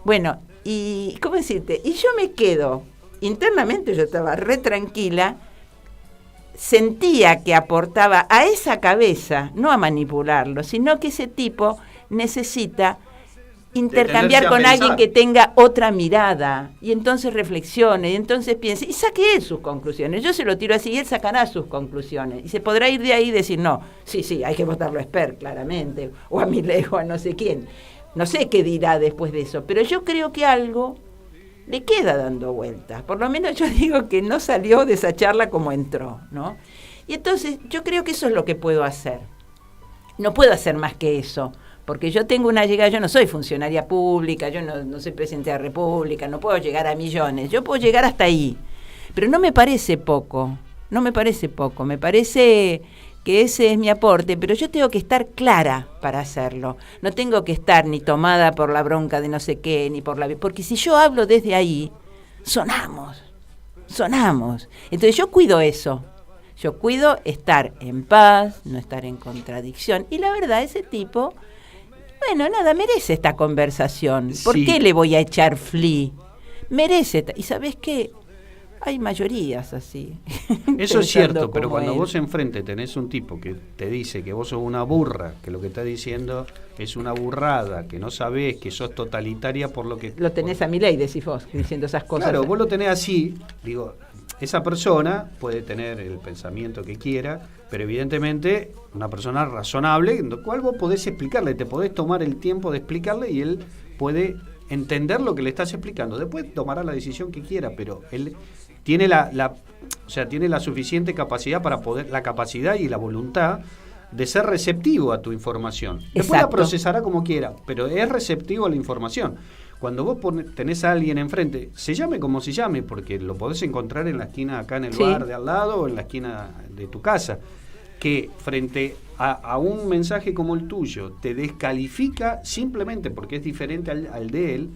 Bueno, y ¿cómo decirte? Y yo me quedo, internamente yo estaba re tranquila, sentía que aportaba a esa cabeza, no a manipularlo, sino que ese tipo necesita intercambiar con alguien que tenga otra mirada, y entonces reflexione, y entonces piense, y saque él sus conclusiones. Yo se lo tiro así y él sacará sus conclusiones, y se podrá ir de ahí y decir, no, sí, hay que votarlo a Esper, claramente, o a Milei, o a no sé quién. No sé qué dirá después de eso, pero yo creo que algo le queda dando vueltas. Por lo menos yo digo que no salió de esa charla como entró, ¿no? Y entonces yo creo que eso es lo que puedo hacer. No puedo hacer más que eso, porque yo tengo una llegada, yo no soy funcionaria pública, yo no soy presidente de la República, no puedo llegar a millones, yo puedo llegar hasta ahí. Pero no me parece poco, me parece que ese es mi aporte, pero yo tengo que estar clara para hacerlo. No tengo que estar ni tomada por la bronca de no sé qué, ni por porque si yo hablo desde ahí, sonamos. Entonces yo cuido eso. Yo cuido estar en paz, no estar en contradicción. Y la verdad, ese tipo, bueno, nada, merece esta conversación. ¿Por qué le voy a echar fli? Merece. ¿Y sabés qué? Hay mayorías así. Eso es cierto, pero cuando vos enfrente tenés un tipo que te dice que vos sos una burra, que lo que está diciendo es una burrada, que no sabés, que sos totalitaria por lo que... Lo tenés a Milei, decís vos, diciendo esas cosas. Claro, vos lo tenés así, digo, esa persona puede tener el pensamiento que quiera, pero evidentemente una persona razonable, en lo cual vos podés explicarle, te podés tomar el tiempo de explicarle y él puede entender lo que le estás explicando. Después tomará la decisión que quiera, pero él tiene tiene la suficiente capacidad para poder, la capacidad y la voluntad de ser receptivo a tu información. Después la procesará como quiera, pero es receptivo a la información. Cuando vos tenés a alguien enfrente, se llame como se llame, porque lo podés encontrar en la esquina acá en el bar de al lado o en la esquina de tu casa, que frente a un mensaje como el tuyo te descalifica simplemente porque es diferente al de él,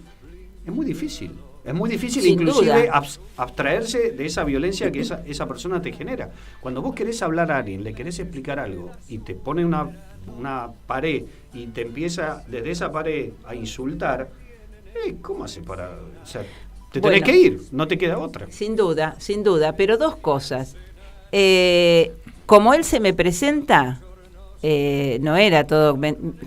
es muy difícil. Es muy difícil Sin inclusive duda. Abstraerse de esa violencia que esa persona te genera. Cuando vos querés hablar a alguien, le querés explicar algo y te pone una pared y te empieza desde esa pared a insultar, ¿cómo hace para...? O sea, te tenés que ir, no te queda otra. Sin duda, pero dos cosas. Como él se me presenta, no era todo,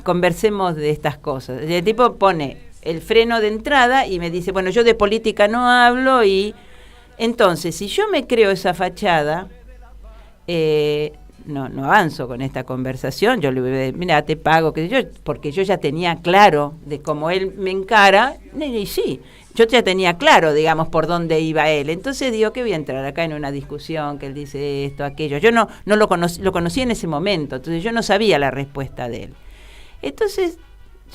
conversemos de estas cosas. El tipo pone el freno de entrada y me dice, bueno, yo de política no hablo, y entonces, si yo me creo esa fachada, no avanzo con esta conversación. Yo le voy a decir, mira, te pago, porque yo ya tenía claro de cómo él me encara, y sí, yo ya tenía claro, digamos, por dónde iba él. Entonces digo, que voy a entrar acá en una discusión, que él dice esto, aquello. Yo no lo conocí en ese momento, entonces yo no sabía la respuesta de él. Entonces,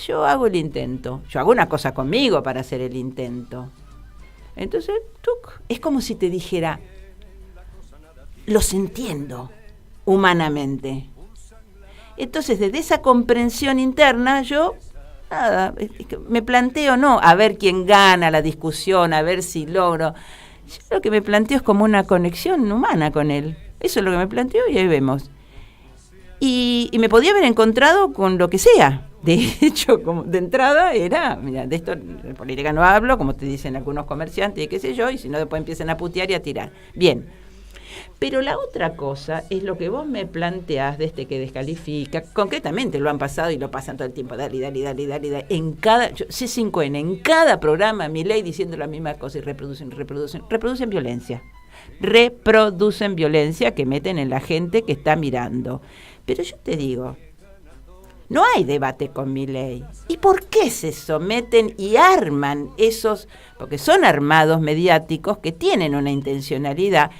yo hago el intento. Yo hago una cosa conmigo para hacer el intento. Entonces, es como si te dijera, los entiendo humanamente. Entonces, desde esa comprensión interna, yo, me planteo, a ver quién gana la discusión, a ver si logro. Yo lo que me planteo es como una conexión humana con él. Eso es lo que me planteo y ahí vemos. Y me podía haber encontrado con lo que sea. De hecho, como de entrada era, mira, de esto de política no hablo, como te dicen algunos comerciantes y qué sé yo, y si no después empiezan a putear y a tirar. Bien. Pero la otra cosa es lo que vos me planteás de que descalifica. Concretamente lo han pasado y lo pasan todo el tiempo. Dale. En cada, C5N, en cada programa, Milei diciendo la misma cosa y reproducen violencia. Reproducen violencia que meten en la gente que está mirando. Pero yo te digo, no hay debate con Milei. ¿Y por qué se someten y arman esos? Porque son armados mediáticos que tienen una intencionalidad,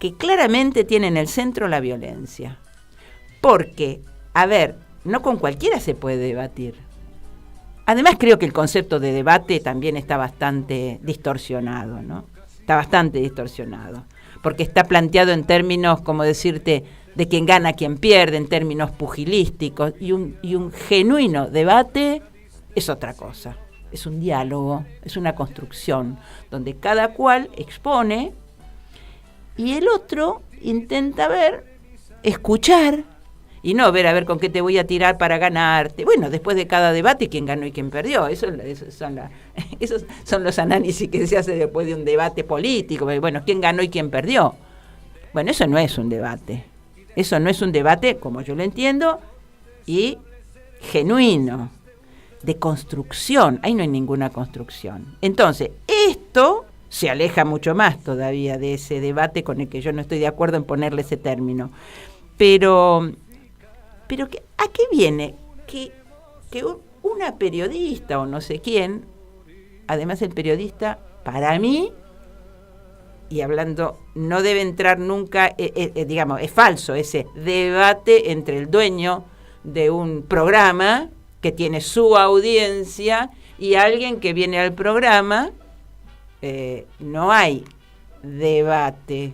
que claramente tienen en el centro la violencia. Porque, no con cualquiera se puede debatir. Además, creo que el concepto de debate también está bastante distorsionado, ¿no? Está bastante distorsionado. Porque está planteado en términos, como decirte, de quién gana, quién pierde, en términos pugilísticos. Y un genuino debate es otra cosa. Es un diálogo, es una construcción, donde cada cual expone y el otro intenta escuchar, y no ver a ver con qué te voy a tirar para ganarte. Bueno, después de cada debate, quién ganó y quién perdió. Esos son los análisis que se hace después de un debate político. Bueno, quién ganó y quién perdió. Bueno, eso no es un debate. Eso no es un debate, como yo lo entiendo, y genuino, de construcción. Ahí no hay ninguna construcción. Entonces, esto se aleja mucho más todavía de ese debate con el que yo no estoy de acuerdo en ponerle ese término. Pero ¿a qué viene? Que una periodista o no sé quién, además el periodista, para mí, y hablando, no debe entrar nunca, digamos, es falso ese debate entre el dueño de un programa que tiene su audiencia y alguien que viene al programa. No hay debate,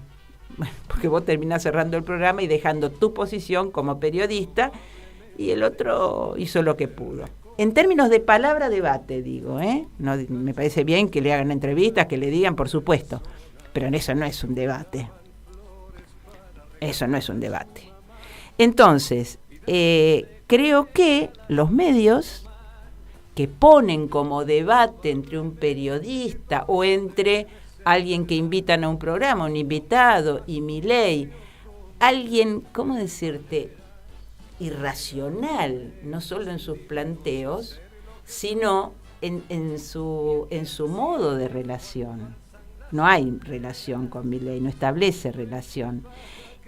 porque vos terminás cerrando el programa y dejando tu posición como periodista, y el otro hizo lo que pudo. En términos de palabra debate, digo, no, me parece bien que le hagan entrevistas, que le digan, por supuesto, pero en eso no es un debate. Eso no es un debate. Entonces, creo que los medios que ponen como debate entre un periodista o entre alguien que invitan a un programa, un invitado, y Milei, alguien, ¿cómo decirte?, irracional, no solo en sus planteos, sino en su modo de relación. No hay relación con Milei, no establece relación.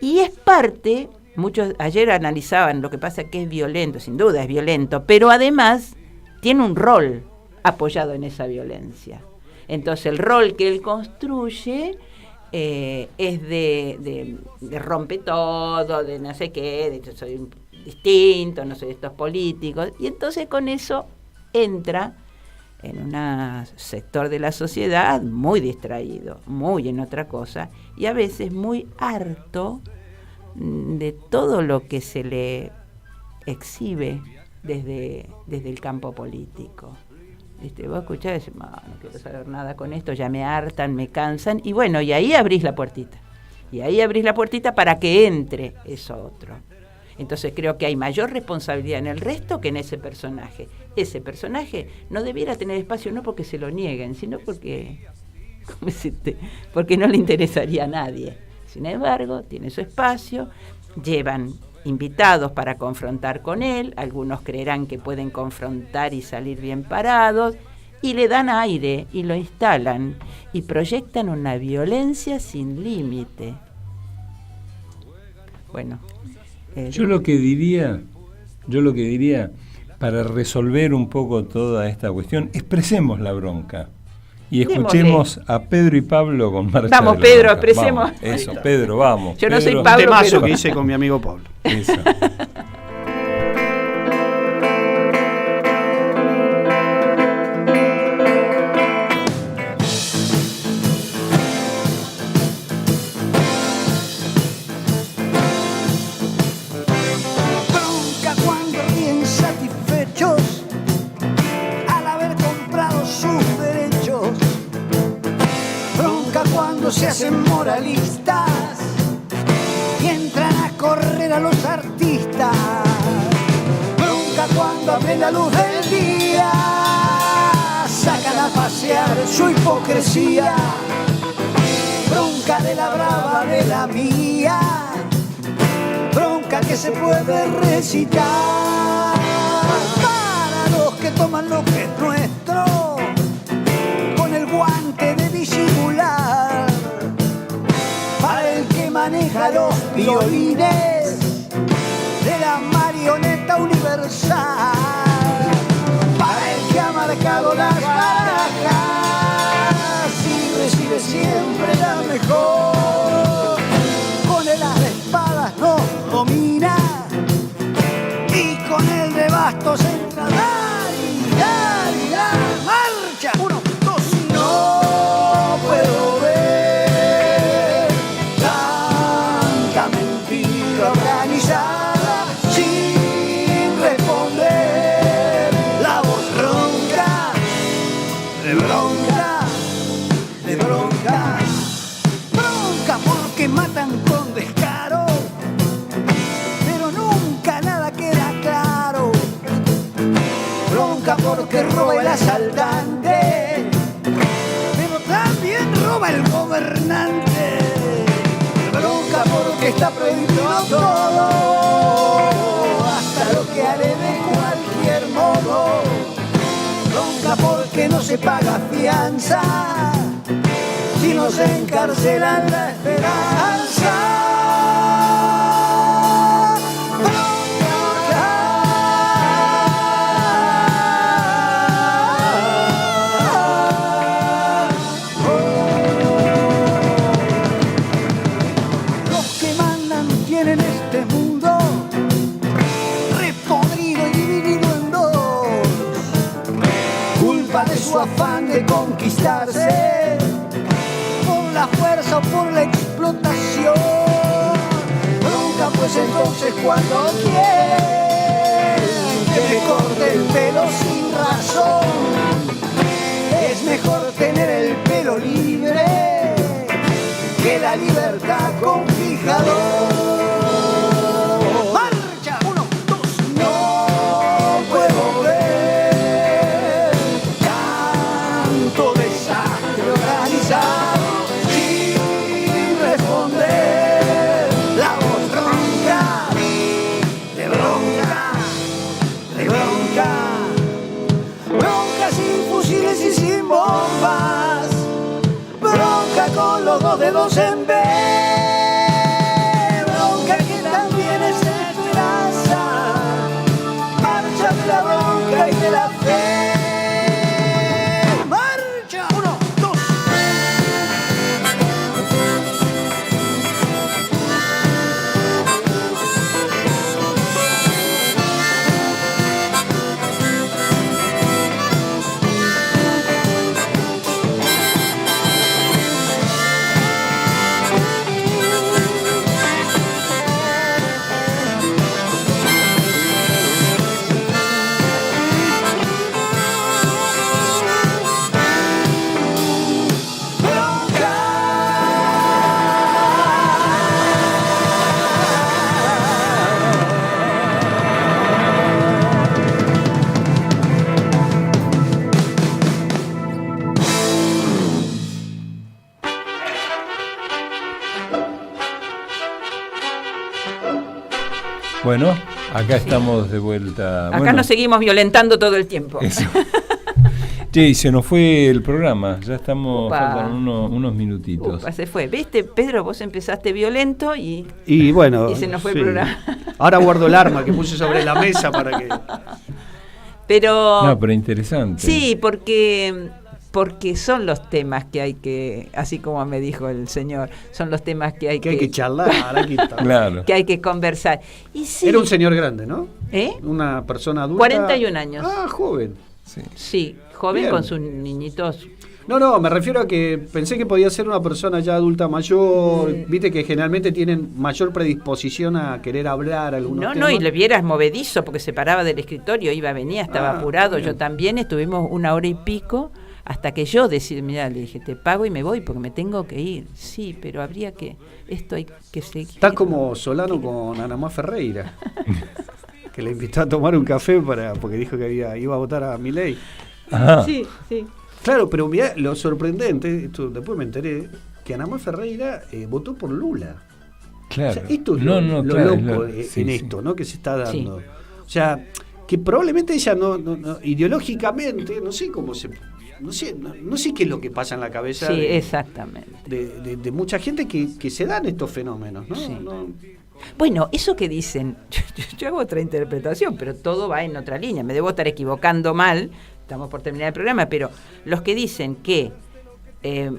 Y es parte, muchos ayer analizaban, lo que pasa que es violento, sin duda es violento, pero además tiene un rol apoyado en esa violencia. Entonces el rol que él construye es de rompe todo, de no sé qué, de yo soy distinto, no soy de estos políticos, y entonces con eso entra en un sector de la sociedad muy distraído, muy en otra cosa, y a veces muy harto de todo lo que se le exhibe desde el campo político. Vos escuchás y decís, no quiero saber nada con esto, ya me hartan, me cansan, y bueno, y ahí abrís la puertita. Y ahí abrís la puertita para que entre eso otro. Entonces creo que hay mayor responsabilidad en el resto que en ese personaje. Ese personaje no debiera tener espacio no porque se lo nieguen, sino porque, ¿cómo decirte?, porque no le interesaría a nadie. Sin embargo, tiene su espacio, llevan invitados para confrontar con él, algunos creerán que pueden confrontar y salir bien parados, y le dan aire y lo instalan y proyectan una violencia sin límite. Bueno, yo lo que diría, para resolver un poco toda esta cuestión, expresemos la bronca y escuchemos a Pedro y Pablo con Marcha. Vamos, de la Pedro, Bronca. expresemos. Vamos, eso, Pedro, vamos. Yo no Pedro, soy Pablo, un temazo pero que hice con mi amigo Pablo. Eso. Se hacen moralistas y entran a correr a los artistas. Bronca cuando abre la luz del día, sacan a pasear su hipocresía. Bronca de la brava, de la mía, bronca que se puede recitar. Para los que toman lo que es nuestro con el guante de disimular, para el que maneja los violines de la marioneta universal, para el que ha marcado las barajas y recibe siempre la mejor. Con el as de espadas nos domina y con el de bastos entra la marcha. 1, 2, no puedo ver tanta mentira organizada sin responder. La voz ronca, de bronca, de bronca, bronca porque matan con descaro, pero nunca nada queda claro. Bronca porque roba el asaltante, pero también roba el gobernante. Bronca porque está prohibido todo, hasta lo que haré de cualquier modo. Bronca porque no se paga fianza, si nos encarcelan la esperanza. Su afán de conquistarse por la fuerza o por la explotación. Bronca pues entonces cuando quieren que me corte el pelo sin razón, es mejor tener el pelo libre que la libertad con fijador. Bueno, acá estamos de vuelta. Acá nos seguimos violentando todo el tiempo. Che, y se nos fue el programa, ya estamos, faltan unos minutitos. Se fue, ¿viste? Pedro, vos empezaste violento y bueno, y se nos fue el programa. Ahora guardo el arma que puse sobre la mesa para que... Pero interesante. Sí, porque son los temas que hay que, así como me dijo el señor, son los temas que hay que charlar, claro. Que hay que conversar. Y sí, era un señor grande, ¿no? Una persona adulta. 41 años. Joven. Sí, joven. Bien. Con sus niñitos. No, me refiero a que pensé que podía ser una persona ya adulta mayor, viste que generalmente tienen mayor predisposición a querer hablar algunos temas. Y le vieras movedizo porque se paraba del escritorio, venía, estaba apurado, bien. Yo también, estuvimos 1 hora y pico, hasta que yo decidí, mirá, le dije, te pago y me voy porque me tengo que ir. Sí, pero habría que, esto hay que seguir. Estás como Solano con Ana Má Ferreira, que le invitó a tomar un café porque dijo que iba a votar a Milei. Sí. Claro, pero mirá, lo sorprendente, esto después me enteré, que Ana Má Ferreira votó por Lula. Claro. O sea, esto es lo loco en esto, ¿no? Que se está dando. Sí. O sea, que probablemente ella no ideológicamente, no sé cómo se... No sé qué es lo que pasa en la cabeza exactamente. De mucha gente que se dan estos fenómenos, ¿no? Sí. Bueno, eso que dicen, yo hago otra interpretación, pero todo va en otra línea. Me debo estar equivocando mal, estamos por terminar el programa, pero los que dicen que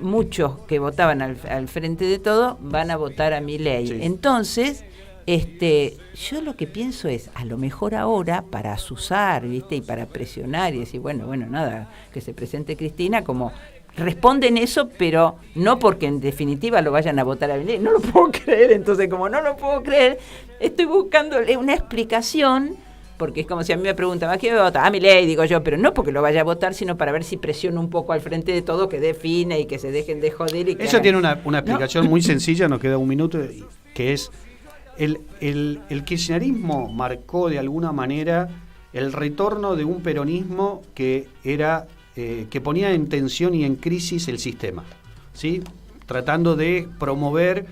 muchos que votaban al Frente de Todo van a votar a Milei. Sí. Entonces, yo lo que pienso es, a lo mejor ahora, para azuzar, ¿viste? Y para presionar y decir, bueno, nada, que se presente Cristina, como responden eso, pero no porque en definitiva lo vayan a votar a Milei. No lo puedo creer, entonces como no lo puedo creer, estoy buscándole una explicación, porque es como si a mí me preguntaban, ¿a quién voy a votar? A Milei, digo yo, pero no porque lo vaya a votar, sino para ver si presiono un poco al Frente de Todo, que define y que se dejen de joder. Y que eso tiene una explicación muy sencilla, nos queda un minuto, que es el kirchnerismo marcó de alguna manera el retorno de un peronismo que era que ponía en tensión y en crisis el sistema, ¿sí? Tratando de promover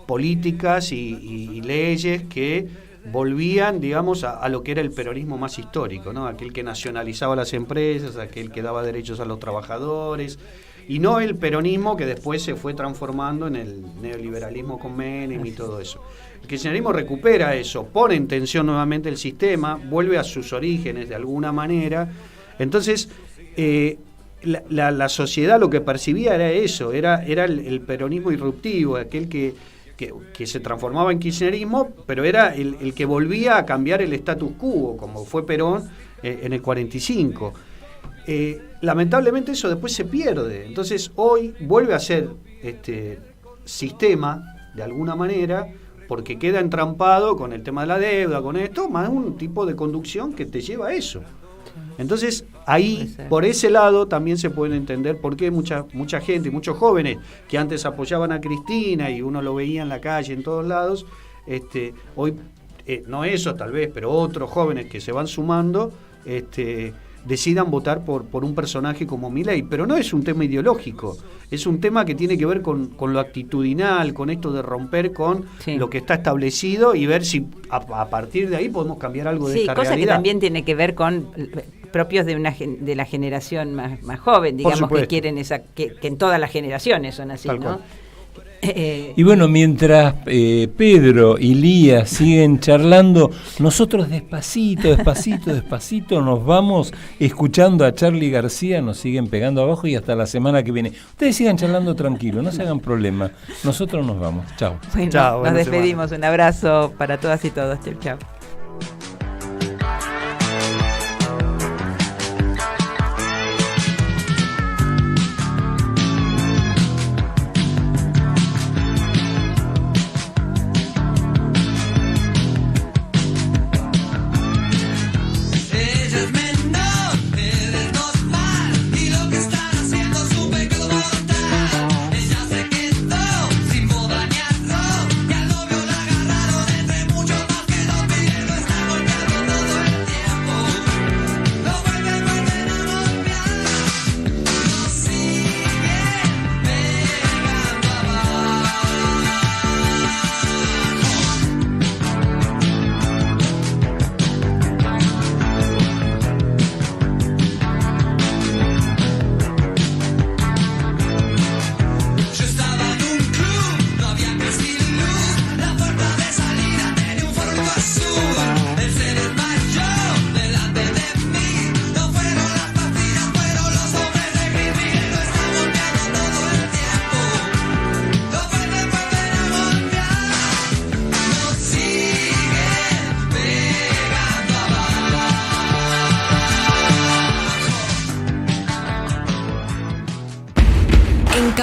políticas y leyes que volvían, digamos, a lo que era el peronismo más histórico, ¿no? Aquel que nacionalizaba las empresas, aquel que daba derechos a los trabajadores, y no el peronismo que después se fue transformando en el neoliberalismo con Menem y todo eso. El kirchnerismo recupera eso, pone en tensión nuevamente el sistema, vuelve a sus orígenes de alguna manera. Entonces, la sociedad lo que percibía era eso, era el peronismo irruptivo, aquel que se transformaba en kirchnerismo, pero era el que volvía a cambiar el status quo, como fue Perón en el 45. Lamentablemente eso después se pierde. Entonces hoy vuelve a ser sistema, de alguna manera, porque queda entrampado con el tema de la deuda, con esto, más un tipo de conducción que te lleva a eso. Entonces ahí, por ese lado, también se puede entender por qué mucha gente, muchos jóvenes que antes apoyaban a Cristina y uno lo veía en la calle, en todos lados, hoy, no eso tal vez, pero otros jóvenes que se van sumando, decidan votar por un personaje como Milei, pero no es un tema ideológico, es un tema que tiene que ver con lo actitudinal, con esto de romper con lo que está establecido y ver si a partir de ahí podemos cambiar algo de esta realidad. Sí, cosa que también tiene que ver con propios de la generación más joven, digamos, que quieren que en todas las generaciones son así, ¿no? Y bueno, mientras Pedro y Lía siguen charlando, nosotros despacito nos vamos escuchando a Charly García, nos siguen pegando abajo y hasta la semana que viene. Ustedes sigan charlando tranquilos, no se hagan problema. Nosotros nos vamos. Chao. Bueno, chao, nos despedimos. Semana. Un abrazo para todas y todos. Chao. Mucho más que 2 millones.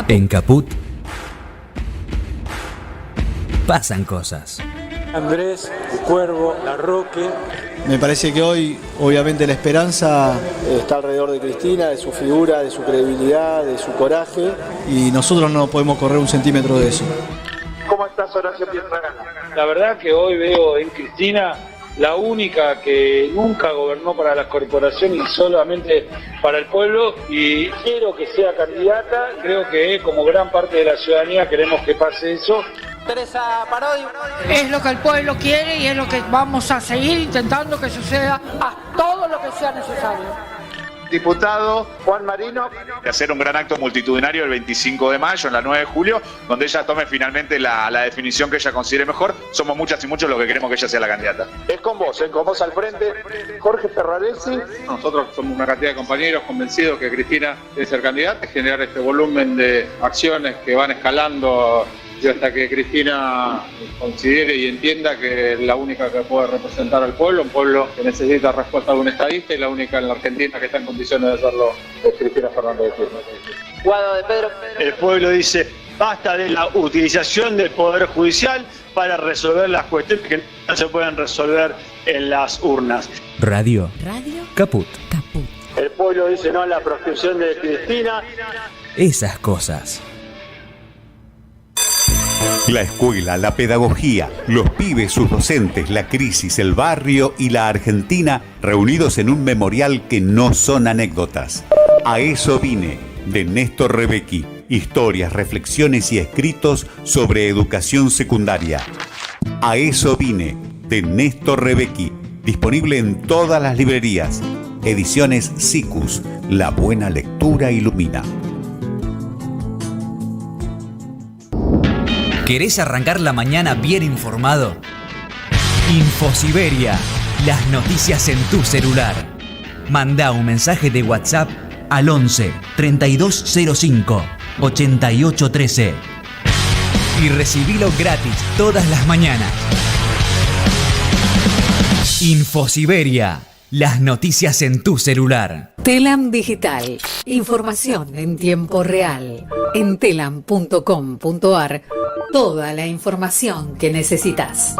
En Caput pasan cosas. Andrés, el Cuervo, Larroque. Me parece que hoy, obviamente, la esperanza está alrededor de Cristina, de su figura, de su credibilidad, de su coraje, y nosotros no podemos correr un centímetro de eso. ¿Cómo estás, Horacio Pietragana? La verdad que hoy veo en Cristina la única que nunca gobernó para las corporaciones y solamente para el pueblo, y quiero que sea candidata. Creo que como gran parte de la ciudadanía queremos que pase eso. Teresa Parodi. Es lo que el pueblo quiere y es lo que vamos a seguir intentando que suceda a todo lo que sea necesario. Diputado Juan Marino. De hacer un gran acto multitudinario el 25 de mayo, en la 9 de julio, donde ella tome finalmente la definición que ella considere mejor. Somos muchas y muchos los que queremos que ella sea la candidata. Es con vos al frente. Jorge Ferraresi. Nosotros somos una cantidad de compañeros convencidos que Cristina debe ser candidata, generar este volumen de acciones que van escalando hasta que Cristina considere y entienda que es la única que puede representar al pueblo, un pueblo que necesita respuesta de un estadista, y la única en la Argentina que está en condiciones de hacerlo es Cristina Fernández de Kirchner. Guado de Pedro. El pueblo dice, basta de la utilización del Poder Judicial para resolver las cuestiones que no se pueden resolver en las urnas. Radio Caput. El pueblo dice no a la proscripción de Cristina. Esas cosas. La escuela, la pedagogía, los pibes, sus docentes, la crisis, el barrio y la Argentina reunidos en un memorial que no son anécdotas. A eso vine, de Néstor Rebecki. Historias, reflexiones y escritos sobre educación secundaria. A eso vine, de Néstor Rebecki. Disponible en todas las librerías. Ediciones SICUS. La buena lectura ilumina. ¿Querés arrancar la mañana bien informado? Infosiberia, las noticias en tu celular. Mandá un mensaje de WhatsApp al 11 3205 8813 y recibilo gratis todas las mañanas. Infosiberia, las noticias en tu celular. Telam Digital, información en tiempo real. En telam.com.ar, toda la información que necesitas.